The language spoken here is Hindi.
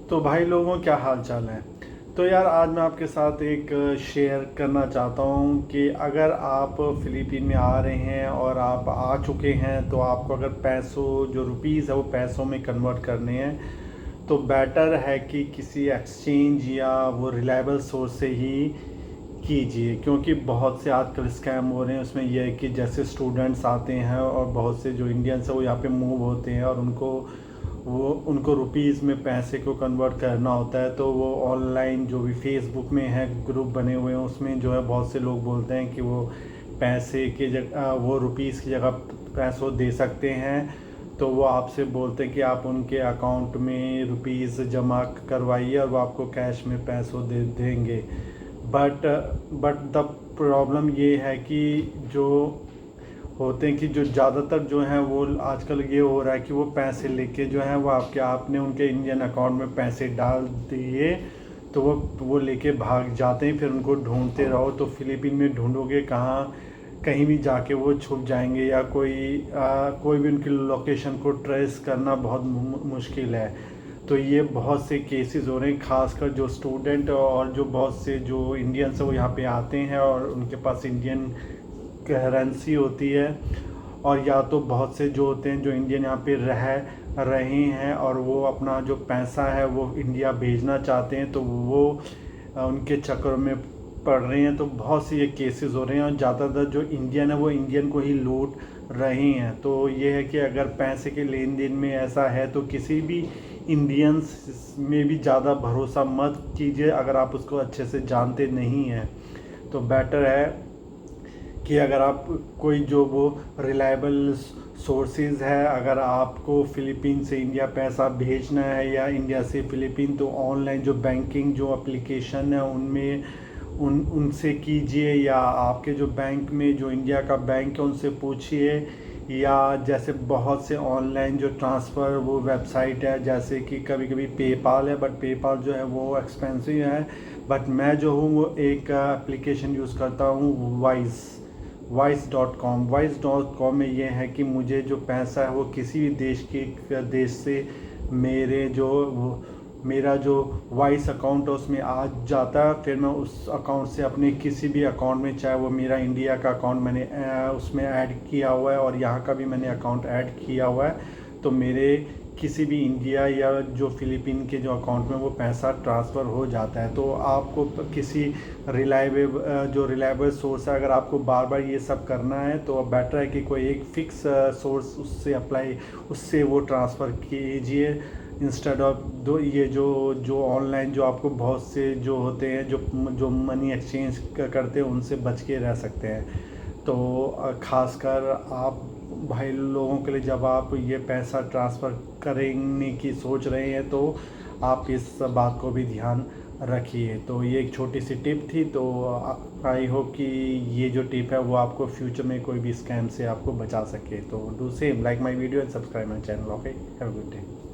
तो भाई लोगों, क्या हाल चाल है। तो यार, आज मैं आपके साथ एक शेयर करना चाहता हूँ कि अगर आप फ़िलीपीन में आ रहे हैं और आप आ चुके हैं, तो आपको अगर पैसों जो रुपीज़ है वो पैसों में कन्वर्ट करने हैं, तो बेटर है कि किसी एक्सचेंज या वो रिलायबल सोर्स से ही कीजिए। क्योंकि बहुत से आजकल स्कैम हो रहे हैं। उसमें यह है कि जैसे स्टूडेंट्स आते हैं और बहुत से जो इंडियंस हैं वो यहाँ पे मूव होते हैं और उनको रुपीज़ में पैसे को कन्वर्ट करना होता है। तो वो ऑनलाइन जो भी फेसबुक में है ग्रुप बने हुए हैं, उसमें जो है बहुत से लोग बोलते हैं कि वो पैसे की जगह वो रुपीज़ की जगह पैसों दे सकते हैं। तो वो आपसे बोलते हैं कि आप उनके अकाउंट में रुपीज़ जमा करवाइए और वो आपको कैश में पैसों दे देंगे। बट द प्रॉब्लम ये है कि जो होते हैं कि जो ज़्यादातर जो हैं वो आजकल ये हो रहा है कि वो पैसे लेके जो है वो आपने उनके इंडियन अकाउंट में पैसे डाल दिए, तो वो लेके भाग जाते हैं। फिर उनको ढूंढते रहो तो फ़िलीपीन में ढूंढोगे कहाँ, कहीं भी जाके वो छुप जाएंगे या कोई भी उनकी लोकेशन को ट्रेस करना बहुत मुश्किल है। तो ये बहुत से केसेस हो रहे हैं, खासकर जो स्टूडेंट और जो बहुत से जो इंडियंस हैं वो यहाँ पे आते हैं और उनके पास इंडियन करेंसी होती है। और या तो बहुत से जो होते हैं जो इंडियन यहाँ पे रह रहे हैं और वो अपना जो पैसा है वो इंडिया भेजना चाहते हैं, तो वो उनके चक्कर में पड़ रहे हैं। तो बहुत से ये केसेस हो रहे हैं और ज़्यादातर जो इंडियन है वो इंडियन को ही लूट रहे हैं। तो ये है कि अगर पैसे के लेन देन में ऐसा है तो किसी भी इंडियंस में भी ज़्यादा भरोसा मत कीजिए अगर आप उसको अच्छे से जानते नहीं हैं। तो बेटर है कि अगर आप कोई जो वो रिलायबल सोर्सेज है, अगर आपको फ़िलीपीन से इंडिया पैसा भेजना है या इंडिया से फ़िलीपीन, तो ऑनलाइन जो बैंकिंग जो एप्लीकेशन है उनमें उनसे कीजिए, या आपके जो बैंक में जो इंडिया का बैंक है उनसे पूछिए। या जैसे बहुत से ऑनलाइन जो ट्रांसफ़र वो वेबसाइट है, जैसे कि कभी कभी पेपाल है, बट पेपाल जो है वो एक्सपेंसिव है। बट मैं जो हूँ वो एक एप्लीकेशन यूज़ करता हूँ, वाइस.com में ये है कि मुझे जो पैसा है वो किसी भी देश से मेरा जो वाइस अकाउंट है उसमें आ जाता है। फिर मैं उस अकाउंट से अपने किसी भी अकाउंट में, चाहे वो मेरा इंडिया का अकाउंट मैंने उसमें ऐड किया हुआ है और यहाँ का भी मैंने अकाउंट ऐड किया हुआ है, तो मेरे किसी भी इंडिया या जो फ़िलीपीन के जो अकाउंट में वो पैसा ट्रांसफ़र हो जाता है। तो आपको किसी रिलायबल सोर्स है, अगर आपको बार बार ये सब करना है तो बेटर है कि कोई एक फ़िक्स सोर्स उससे वो ट्रांसफ़र कीजिए, इंस्टेड ऑफ ये जो ऑनलाइन जो आपको बहुत से जो होते हैं जो मनी एक्सचेंज करते हैं उनसे बच के रह सकते हैं। तो ख़ासकर आप भाई लोगों के लिए, जब आप ये पैसा ट्रांसफ़र करने की सोच रहे हैं तो आप इस बात को भी ध्यान रखिए। तो ये एक छोटी सी टिप थी। तो आई होप कि ये जो टिप है वो आपको फ्यूचर में कोई भी स्कैम से आपको बचा सके। तो do same, like my video and subscribe my channel. Okay, have a good day.